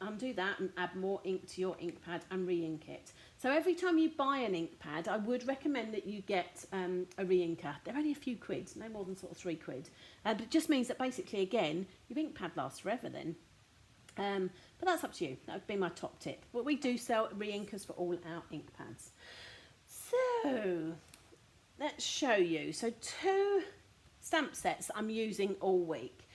undo that and add more ink to your ink pad and re-ink it. So every time you buy an ink pad, I would recommend that you get a re-inker. They're only a few quid, no more than sort of £3. But it just means that basically, again, your ink pad lasts forever then. But that's up to you. That would be my top tip. But we do sell re-inkers for all our ink pads. So let's show you. So 2 stamp sets I'm using all week.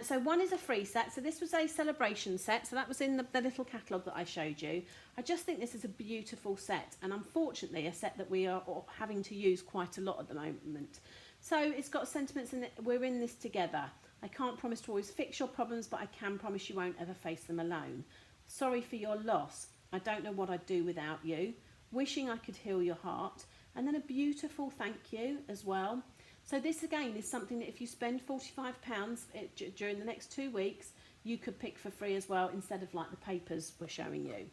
So one is a free set. So this was a celebration set. So that was in the little catalogue that I showed you. I just think this is a beautiful set, and unfortunately a set that we are having to use quite a lot at the moment. So it's got sentiments in it. We're in this together. I can't promise to always fix your problems, but I can promise you won't ever face them alone. Sorry for your loss. I don't know what I'd do without you. Wishing I could heal your heart. And then a beautiful thank you as well. So this again is something that if you spend £45 during the next 2 weeks, you could pick for free as well, instead of like the papers we're showing you.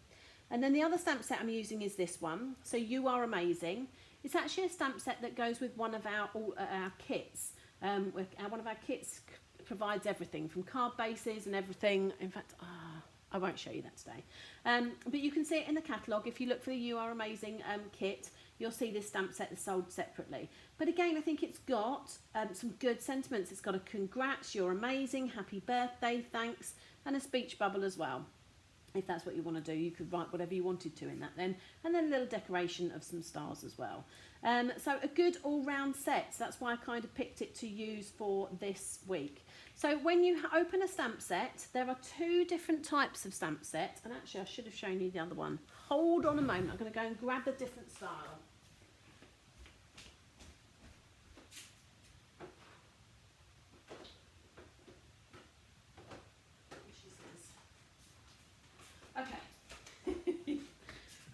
And then the other stamp set I'm using is this one. So You Are Amazing. It's actually a stamp set that goes with one of our kits. One of our kits provides everything from card bases and everything. In fact, I won't show you that today. But you can see it in the catalogue. If you look for the You Are Amazing kit, you'll see this stamp set is sold separately. But again, I think it's got some good sentiments. It's got a congrats, you're amazing, happy birthday, thanks, and a speech bubble as well. If that's what you want to do, you could write whatever you wanted to in that then. And then a little decoration of some stars as well. So a good all-round set. So that's why I kind of picked it to use for this week. So when you open a stamp set, there are 2 different types of stamp sets. And actually, I should have shown you the other one. Hold on a moment. I'm going to go and grab a different style. Okay.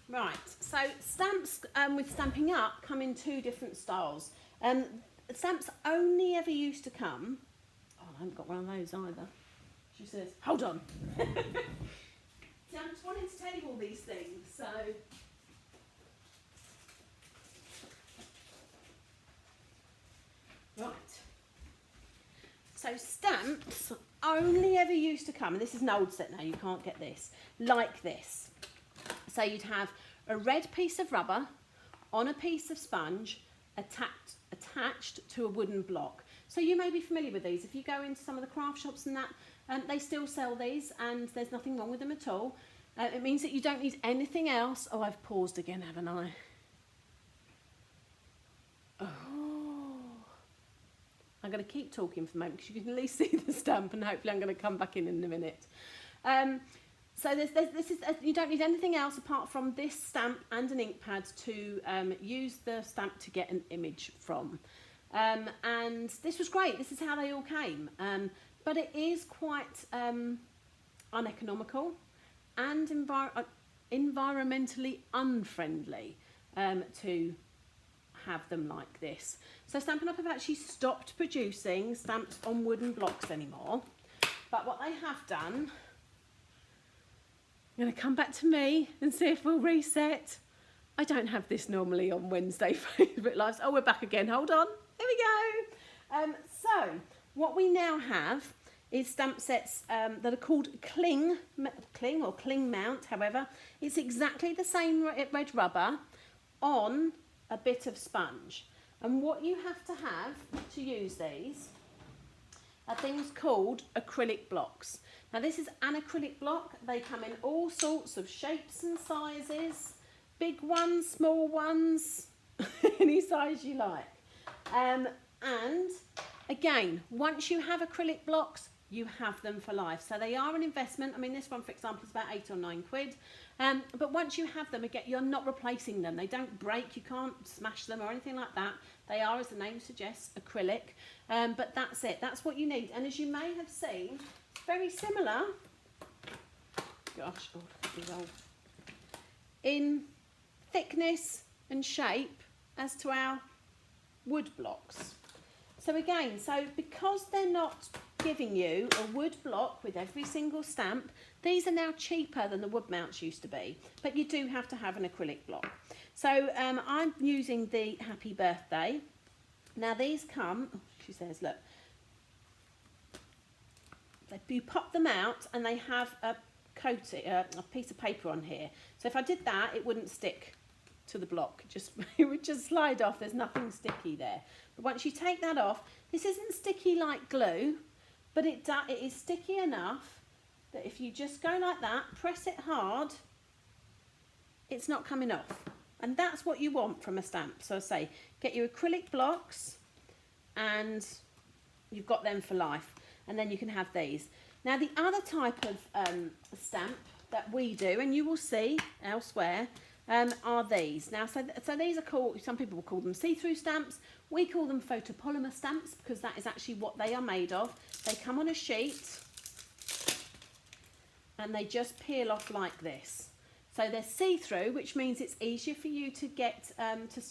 Right, so stamps with Stampin' Up come in 2 different styles. Stamps only ever used to come... Oh, I haven't got one of those either. She says, hold on. See, I'm just wanting to tell you all these things, so... Right. So stamps only ever used to come, and this is an old set now, you can't get this, like this. So you'd have a red piece of rubber on a piece of sponge attached to a wooden block. So you may be familiar with these. If you go into some of the craft shops and that, they still sell these, and there's nothing wrong with them at all. It means that you don't need anything else. Oh, I've paused again, haven't I? Oh. I'm going to keep talking for a moment because you can at least see the stamp, and hopefully I'm going to come back in a minute. So you don't need anything else apart from this stamp and an ink pad to use the stamp to get an image from. And this was great. This is how they all came. But it is quite uneconomical and environmentally unfriendly to have them like this. So Stampin' Up! Have actually stopped producing stamps on wooden blocks anymore. But what they have done, I'm going to come back to me and see if we'll reset. I don't have this normally on Wednesday favourite lives. Oh, we're back again. Hold on. Here we go. So what we now have is stamp sets that are called cling or cling mount. However, it's exactly the same red rubber on a bit of sponge. And what you have to use these are things called acrylic blocks. Now this is an acrylic block. They come in all sorts of shapes and sizes, big ones, small ones, any size you like. And again, once you have acrylic blocks, you have them for life. So they are an investment. I mean, this one, for example, is about 8 or 9 quid. But once you have them, again, you're not replacing them. They don't break. You can't smash them or anything like that. They are, as the name suggests, acrylic. But that's it. That's what you need. And as you may have seen, very similar. Gosh, in thickness and shape as to our wood blocks. So again, because they're not giving you a wood block with every single stamp, these are now cheaper than the wood mounts used to be, but you do have to have an acrylic block. So I'm using the Happy Birthday. Now these come, she says, look, you pop them out and they have a piece of paper on here. So if I did that, it wouldn't stick to the block, it would just slide off. There's nothing sticky there. But once you take that off, this isn't sticky like glue, but it is sticky enough that if you just go like that, press it hard, it's not coming off. And that's what you want from a stamp. So I say, get your acrylic blocks and you've got them for life. And then you can have these. Now the other type of stamp that we do, and you will see elsewhere, are these. Now, so these are called, some people will call them see-through stamps. We call them photopolymer stamps because that is actually what they are made of. They come on a sheet and they just peel off like this. So they're see-through, which means it's easier for you to get to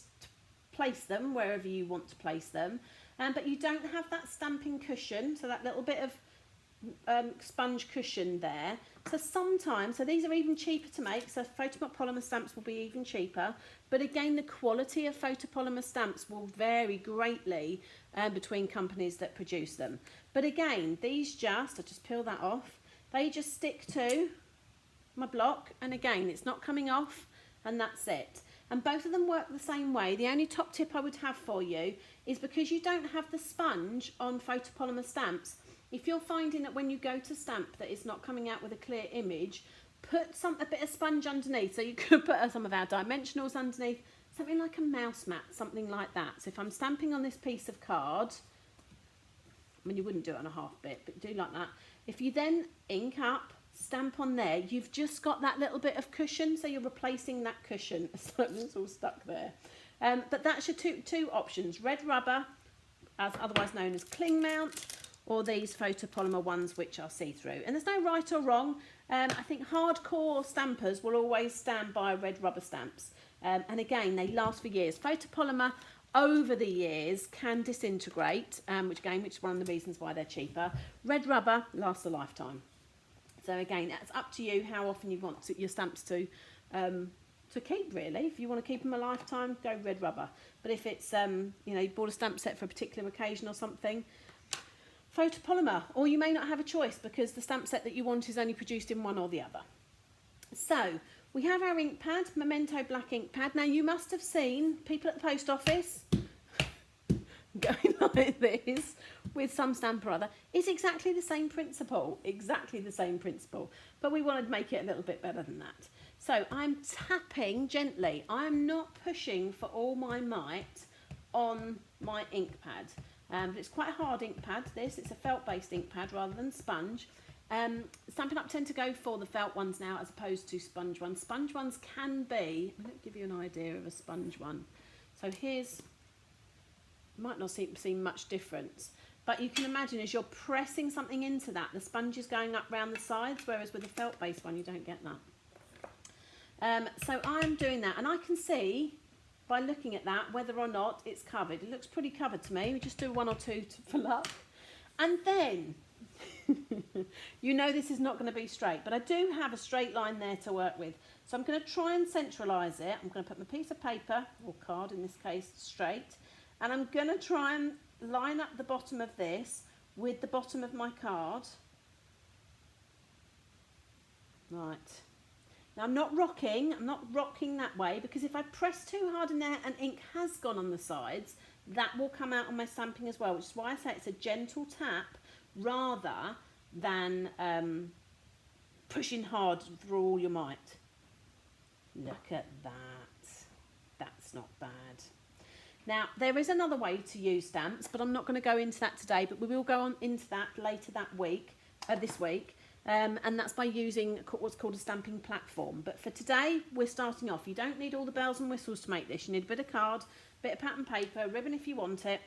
place them wherever you want to place them. But you don't have that stamping cushion, so that little bit of sponge cushion there. So sometimes, so these are even cheaper to make, so photopolymer stamps will be even cheaper, but again the quality of photopolymer stamps will vary greatly between companies that produce them. But again, these I'll just peel that off, they just stick to my block, and again it's not coming off, and that's it. And both of them work the same way. The only top tip I would have for you is, because you don't have the sponge on photopolymer stamps, if you're finding that when you go to stamp that it's not coming out with a clear image, put a bit of sponge underneath. So you could put some of our dimensionals underneath, something like a mouse mat, something like that. So if I'm stamping on this piece of card, I mean, you wouldn't do it on a half bit, but do like that. If you then ink up, stamp on there, you've just got that little bit of cushion, so you're replacing that cushion. It's all stuck there. But that's your two options: red rubber, as otherwise known as cling mount, or these photopolymer ones which are see-through. And there's no right or wrong. I think hardcore stampers will always stand by red rubber stamps. And again, they last for years. Photopolymer over the years can disintegrate, which is one of the reasons why they're cheaper. Red rubber lasts a lifetime. So again, that's up to you how often you want your stamps to keep, really. If you want to keep them a lifetime, go red rubber. But if it's, you bought a stamp set for a particular occasion or something, photopolymer, or you may not have a choice because the stamp set that you want is only produced in one or the other. So we have our ink pad, Memento black ink pad. Now you must have seen people at the post office going like this with some stamp or other. It's exactly the same principle, but we wanted to make it a little bit better than that. So I'm tapping gently. I'm not pushing for all my might on my ink pad. But it's quite a hard ink pad, this. It's a felt-based ink pad rather than sponge. Stampin' Up tend to go for the felt ones now as opposed to sponge ones. Sponge ones can be, let me give you an idea of a sponge one. So here's, might not seem much difference, but you can imagine as you're pressing something into that, the sponge is going up round the sides, whereas with a felt-based one, you don't get that. So I'm doing that, and I can see by looking at that whether or not it's covered. It looks pretty covered to me. We just do one or two for luck. And then, you know this is not going to be straight, but I do have a straight line there to work with. So I'm going to try and centralise it. I'm going to put my piece of paper, or card in this case, straight. And I'm going to try and line up the bottom of this with the bottom of my card. Right. Now I'm not rocking that way, because if I press too hard in there and ink has gone on the sides, that will come out on my stamping as well, which is why I say it's a gentle tap rather than pushing hard through all your might. Look at that. That's not bad. Now, there is another way to use stamps, but I'm not going to go into that today, but we will go on into that later that week, this week. And that's by using what's called a stamping platform. But for today, we're starting off. You don't need all the bells and whistles to make this. You need a bit of card, a bit of pattern paper, ribbon if you want it,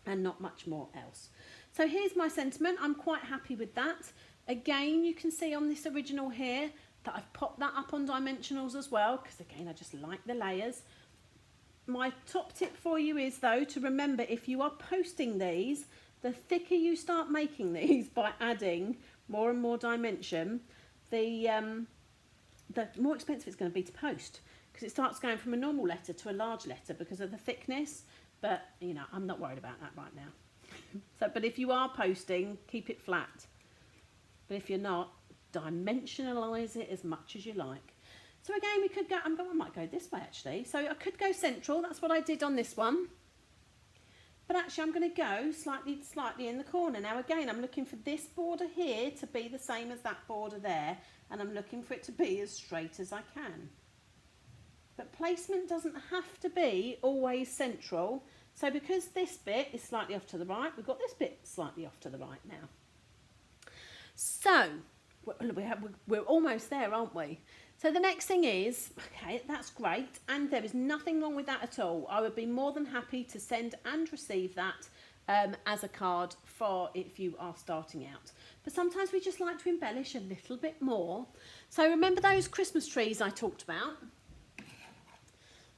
and not much more else. So here's my sentiment. I'm quite happy with that. Again, you can see on this original here that I've popped that up on dimensionals as well, because again, I just like the layers. My top tip for you is, though, to remember if you are posting these, the thicker you start making these by adding more and more dimension, the more expensive it's going to be to post, because it starts going from a normal letter to a large letter because of the thickness. But, you know, I'm not worried about that right now. So, but if you are posting, keep it flat. But if you're not, dimensionalise it as much as you like. So again, we could go, I might go this way actually. So I could go central, that's what I did on this one. But actually I'm going to go slightly in the corner. Now again, I'm looking for this border here to be the same as that border there. And I'm looking for it to be as straight as I can. But placement doesn't have to be always central. So because this bit is slightly off to the right, we've got this bit slightly off to the right now. So we're almost there, aren't we? So the next thing is, okay, that's great, and there is nothing wrong with that at all. I would be more than happy to send and receive that as a card for if you are starting out. But sometimes we just like to embellish a little bit more. So remember those Christmas trees I talked about?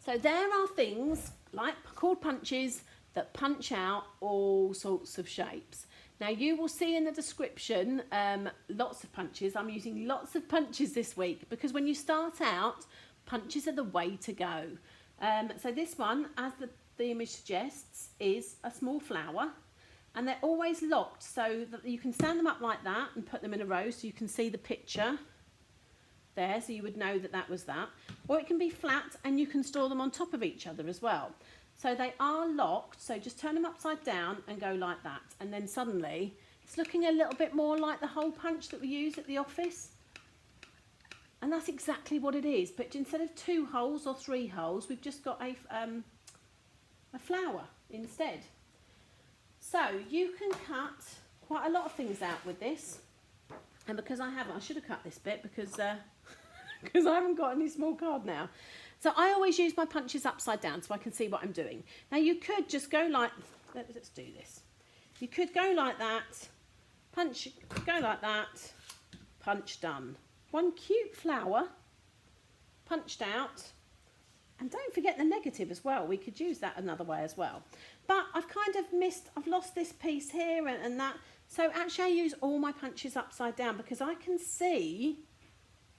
So there are things like cord punches that punch out all sorts of shapes. Now you will see in the description lots of punches. I'm using lots of punches this week because when you start out, punches are the way to go. So this one, as the image suggests, is a small flower, and they're always locked so that you can stand them up like that and put them in a row so you can see the picture there, so you would know that that was that. Or it can be flat and you can store them on top of each other as well. So they are locked, so just turn them upside down and go like that. And then suddenly it's looking a little bit more like the hole punch that we use at the office. And that's exactly what it is. But instead of 2 holes or 3 holes, we've just got a flower instead. So you can cut quite a lot of things out with this. And because I haven't, I should have cut this bit because I haven't got any small card now. So I always use my punches upside down so I can see what I'm doing. Now you could just go like, let's do this. You could go like that, punch, go like that, punch, done. One cute flower, punched out. And don't forget the negative as well. We could use that another way as well. But I've kind of I've lost this piece here and that. So actually I use all my punches upside down because I can see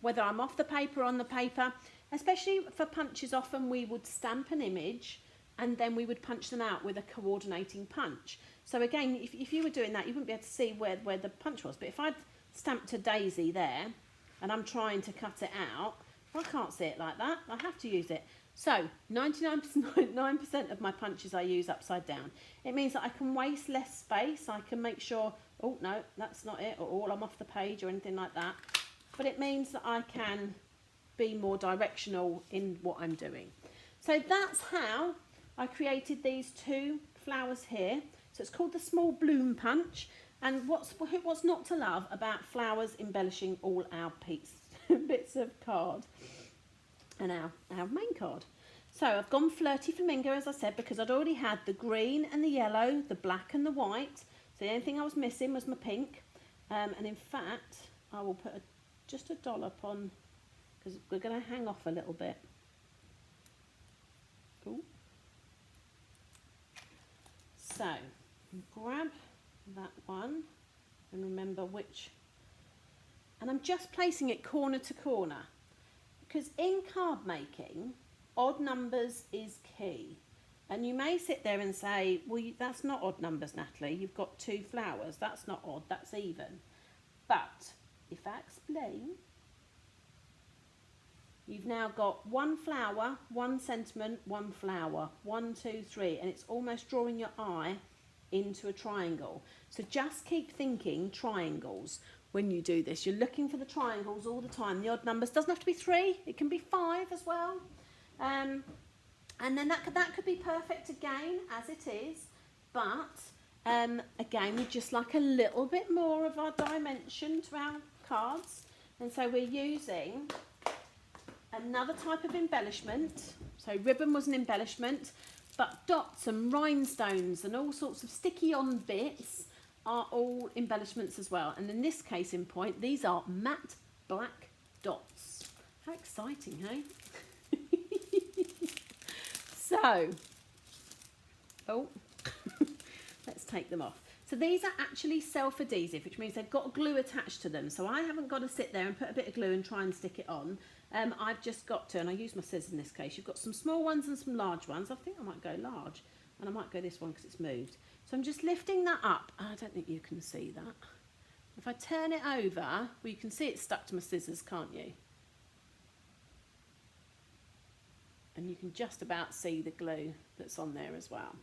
whether I'm off the paper or on the paper. Especially for punches, often we would stamp an image and then we would punch them out with a coordinating punch. So again, if you were doing that, you wouldn't be able to see where the punch was. But if I'd stamped a daisy there and I'm trying to cut it out, I can't see it like that. I have to use it. So 99% of my punches I use upside down. It means that I can waste less space. I can make sure, oh no, that's not it, or I'm off the page or anything like that. But it means that I can be more directional in what I'm doing. So that's how I created these two flowers here. So it's called the small bloom punch. And what's not to love about flowers embellishing all our bits of card and our main card. So I've gone flirty flamingo, as I said, because I'd already had the green and the yellow, the black and the white. So the only thing I was missing was my pink. And in fact, I will put just a dollop on, because we're going to hang off a little bit. Cool. So grab that one and remember which, and I'm just placing it corner to corner, because in card making, odd numbers is key. And you may sit there and say, well, that's not odd numbers, Natalie, you've got two flowers, that's not odd, that's even. But if I explain, you've now got one flower, one sentiment, one flower, 1, 2, 3, and it's almost drawing your eye into a triangle. So just keep thinking triangles when you do this. You're looking for the triangles all the time. The odd numbers doesn't have to be 3, it can be 5 as well. And then that could be perfect again, as it is, but again, we just like a little bit more of our dimension to our cards, and so we're using another type of embellishment. So ribbon was an embellishment, but dots and rhinestones and all sorts of sticky on bits are all embellishments as well. And in this case in point, these are matte black dots. How exciting, hey? So, let's take them off. So these are actually self-adhesive, which means they've got glue attached to them. So I haven't got to sit there and put a bit of glue and try and stick it on. I've just got to, and I use my scissors in this case. You've got some small ones and some large ones. I think I might go large, and I might go this one because it's moved. So I'm just lifting that up. I don't think you can see that. If I turn it over, well, you can see it's stuck to my scissors, can't you? And you can just about see the glue that's on there as well.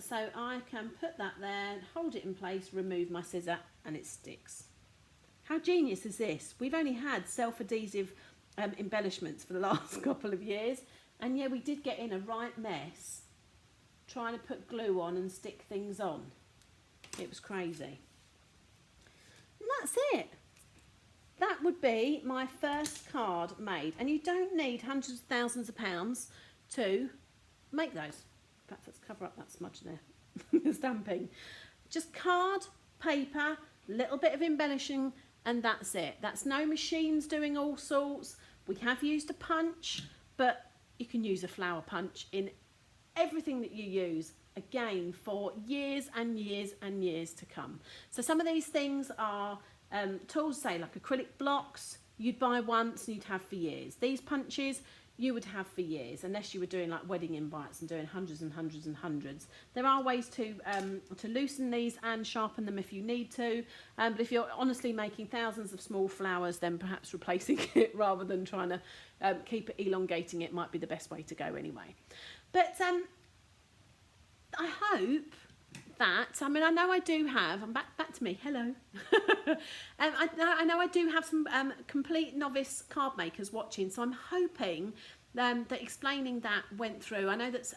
So I can put that there, hold it in place, remove my scissor, and it sticks. How genius is this? We've only had self-adhesive embellishments for the last couple of years, and yeah, we did get in a right mess trying to put glue on and stick things on. It was crazy. And that's it. That would be my first card made, and you don't need hundreds of thousands of pounds to make those. In fact, let's cover up that smudge there, the stamping. Just card, paper, little bit of embellishing, and that's it. That's no machines doing all sorts. We have used a punch, but you can use a flower punch in everything that you use, again, for years and years and years to come. So some of these things are tools, say like acrylic blocks, you'd buy once and you'd have for years. These punches you would have for years, unless you were doing like wedding invites and doing hundreds and hundreds and hundreds. There are ways to loosen these and sharpen them if you need to, but if you're honestly making thousands of small flowers, then perhaps replacing it rather than trying to keep elongating it might be the best way to go anyway. But I hope that, I mean, I know I do have, I'm back to me, hello. I know I do have some complete novice card makers watching, so I'm hoping that explaining that went through. I know that's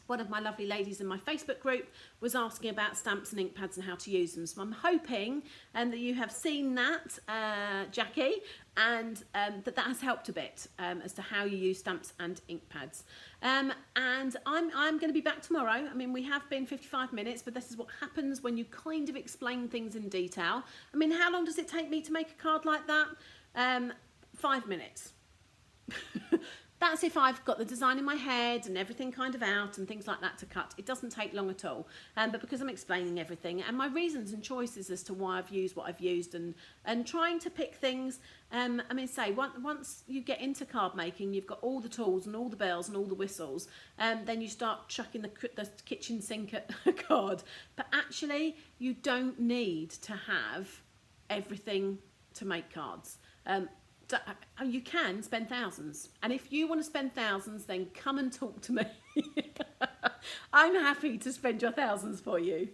one of my lovely ladies in my Facebook group was asking about stamps and ink pads and how to use them. So I'm hoping that you have seen that, Jackie, and that has helped a bit as to how you use stamps and ink pads. And I'm going to be back tomorrow. I mean, we have been 55 minutes, but this is what happens when you kind of explain things in detail. I mean, how long does it take me to make a card like that? 5 minutes. That's if I've got the design in my head and everything kind of out and things like that to cut. It doesn't take long at all. But because I'm explaining everything and my reasons and choices as to why I've used what I've used and trying to pick things, I mean, say, once you get into card making, you've got all the tools and all the bells and all the whistles, then you start chucking the kitchen sink at a card. But actually, you don't need to have everything to make cards. You can spend thousands, and if you want to spend thousands, then come and talk to me. I'm happy to spend your thousands for you.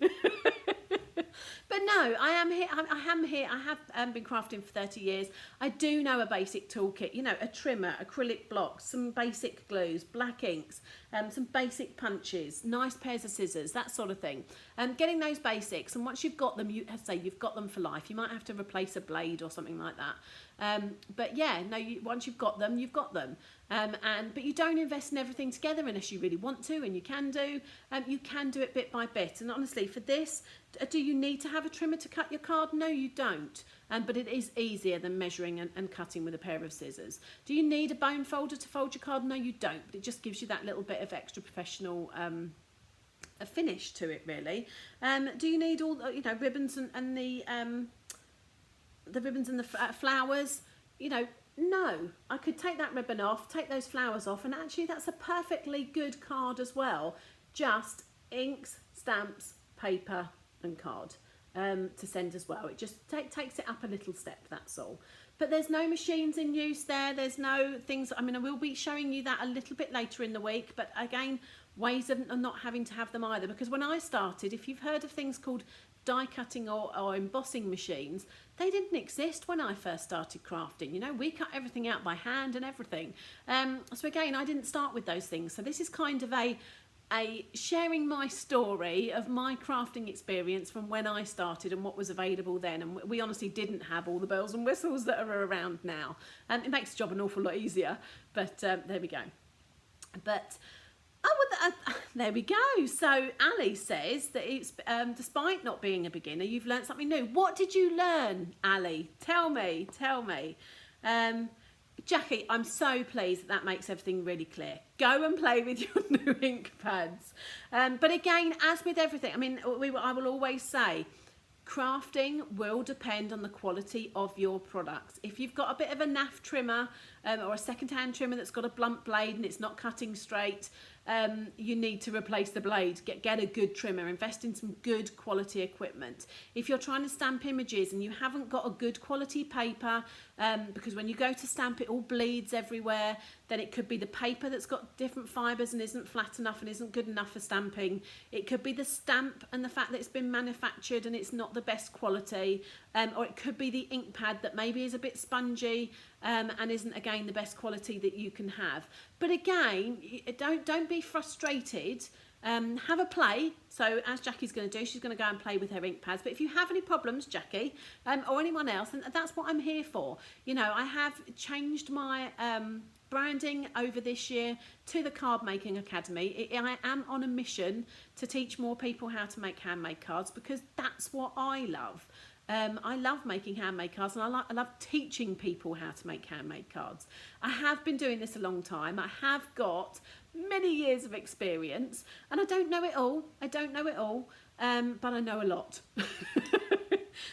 But no, I am here. I have been crafting for 30 years. I do know a basic toolkit, you know, a trimmer, acrylic blocks, some basic glues, black inks, some basic punches, nice pairs of scissors, that sort of thing. Getting those basics, and once you've got them, you've got them for life. You might have to replace a blade or something like that. But yeah, no, once you've got them, you've got them. But you don't invest in everything together unless you really want to, and you can do. You can do it bit by bit. And honestly, for this, do you need to have a trimmer to cut your card? No, you don't. But it is easier than measuring and cutting with a pair of scissors. Do you need a bone folder to fold your card? No, you don't. But it just gives you that little bit of extra professional a finish to it, really. Do you need all ribbons and the ribbons and the flowers? You know, no. I could take that ribbon off, take those flowers off, and actually that's a perfectly good card as well. Just inks, stamps, paper and card to send as well. It just takes it up a little step, that's all. But there's no machines in use there. There's no things. I mean, I will be showing you that a little bit later in the week, but again, ways of not having to have them either. Because when I started, if you've heard of things called die cutting or embossing machines, they didn't exist when I first started crafting. You know, we cut everything out by hand and everything. So again, I didn't start with those things. So this is kind of a sharing my story of my crafting experience from when I started and what was available then. And we honestly didn't have all the bells and whistles that are around now. It makes the job an awful lot easier, but there we go. But there we go. So Ali says that it's despite not being a beginner, you've learned something new. What did you learn, Ali? Tell me. Jackie, I'm so pleased that makes everything really clear. Go and play with your new ink pads. But again, as with everything, I mean, I will always say, crafting will depend on the quality of your products. If you've got a bit of a naff trimmer or a second-hand trimmer that's got a blunt blade and it's not cutting straight, you need to replace the blade. Get a good trimmer. Invest in some good quality equipment. If you're trying to stamp images and you haven't got a good quality paper, because when you go to stamp it all bleeds everywhere, then it could be the paper that's got different fibres and isn't flat enough and isn't good enough for stamping. It could be the stamp and the fact that it's been manufactured and it's not the best quality, or it could be the ink pad that maybe is a bit spongy and isn't again the best quality that you can have. But again, don't be frustrated. Have a play. So as Jackie's going to do, she's going to go and play with her ink pads. But if you have any problems, Jackie, or anyone else, then that's what I'm here for. You know, I have changed my branding over this year to the Card Making Academy. I am on a mission to teach more people how to make handmade cards because that's what I love. I love making handmade cards and I love teaching people how to make handmade cards. I have been doing this a long time. I have got many years of experience and I don't know it all. But I know a lot.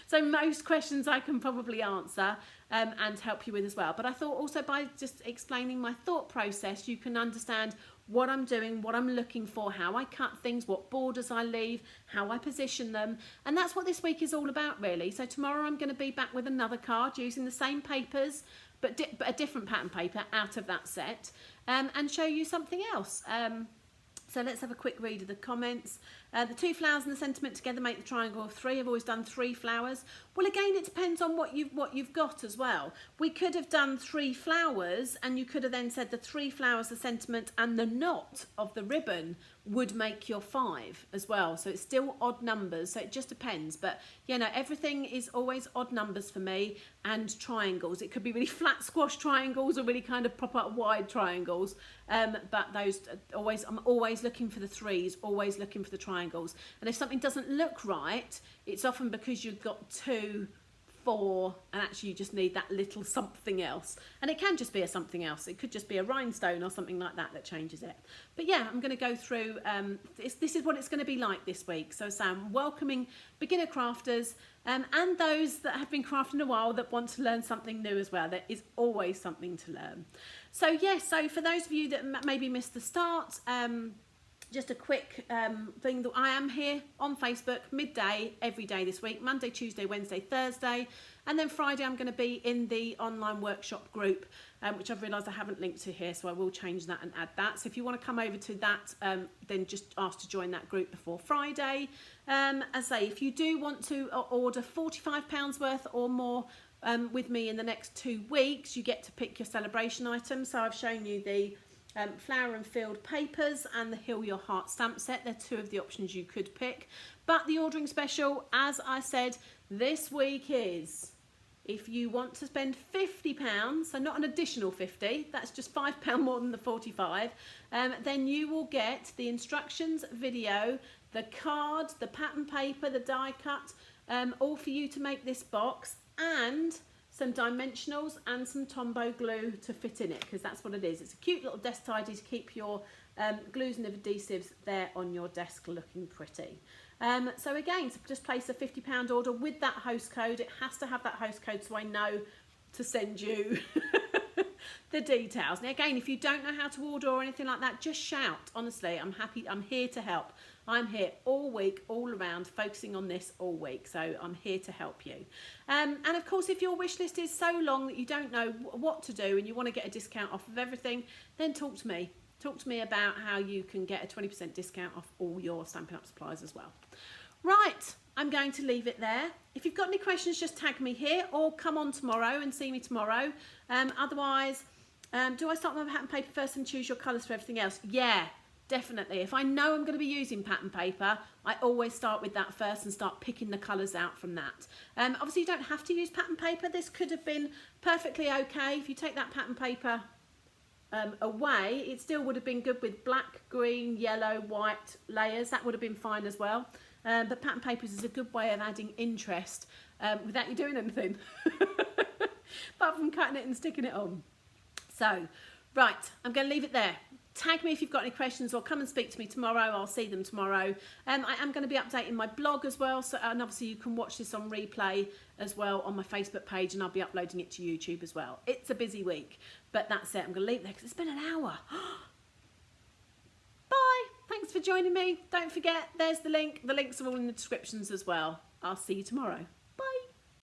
So most questions I can probably answer and help you with as well. But I thought also by just explaining my thought process, you can understand what I'm doing, what I'm looking for, how I cut things, what borders I leave, how I position them. And that's what this week is all about, really. So tomorrow I'm going to be back with another card using the same papers, but a different pattern paper out of that set, and show you something else. So let's have a quick read of the comments. The 2 flowers and the sentiment together make the triangle of 3. I've always done 3 flowers. Well, again, it depends on what you've got as well. We could have done 3 flowers and you could have then said the 3 flowers, the sentiment and the knot of the ribbon would make your 5 as well. So it's still odd numbers. So it just depends. But, you know, everything is always odd numbers for me and triangles. It could be really flat squash triangles or really kind of proper wide triangles. But those I'm always looking for the 3s, always looking for the triangles. And if something doesn't look right, it's often because you've got 2 4, and actually you just need that little something else. And it can just be a something else. It could just be a rhinestone or something like that that changes it. But yeah, I'm going to go through, this is what it's going to be like this week. So I'm welcoming beginner crafters and those that have been crafting a while that want to learn something new as well. There is always something to learn. So yeah, so for those of you that maybe missed the start, just a quick thing that I am here on Facebook midday every day this week, Monday, Tuesday, Wednesday, Thursday, and then Friday I'm going to be in the online workshop group, which I've realised I haven't linked to here, so I will change that and add that. So if you want to come over to that, then just ask to join that group before Friday. As I say, if you do want to order £45 worth or more with me in the next 2 weeks, you get to pick your celebration items. So I've shown you the Flower and Field papers and the Heal Your Heart stamp set. They're 2 of the options you could pick. But the ordering special, as I said, this week is, if you want to spend £50, so not an additional 50, that's just £5 more than the 45, then you will get the instructions video, the card, the pattern paper, the die cut, all for you to make this box, and some dimensionals and some Tombow glue to fit in it, because that's what it is. It's a cute little desk tidy to keep your glues and adhesives there on your desk looking pretty. So again, to just place a £50 order with that host code. It has to have that host code so I know to send you the details. Now again, if you don't know how to order or anything like that, just shout. Honestly, I'm happy. I'm here to help. I'm here all week, all around, focusing on this all week. So I'm here to help you. And of course, if your wish list is so long that you don't know what to do and you want to get a discount off of everything, then talk to me. Talk to me about how you can get a 20% discount off all your Stampin' Up supplies as well. Right, I'm going to leave it there. If you've got any questions, just tag me here or come on tomorrow and see me tomorrow. Otherwise, do I start with my pattern paper first and choose your colours for everything else? Yeah. Definitely. If I know I'm going to be using pattern paper, I always start with that first and start picking the colours out from that. Obviously, you don't have to use pattern paper. This could have been perfectly okay. If you take that pattern paper away, it still would have been good with black, green, yellow, white layers. That would have been fine as well. But pattern papers is a good way of adding interest without you doing anything, apart from cutting it and sticking it on. So, right, I'm going to leave it there. Tag me if you've got any questions or come and speak to me tomorrow. I'll see them tomorrow. I am going to be updating my blog as well. So, and obviously you can watch this on replay as well on my Facebook page, and I'll be uploading it to YouTube as well. It's a busy week, but that's it. I'm going to leave it there because it's been an hour. Bye. Thanks for joining me. Don't forget, there's the link. The links are all in the descriptions as well. I'll see you tomorrow.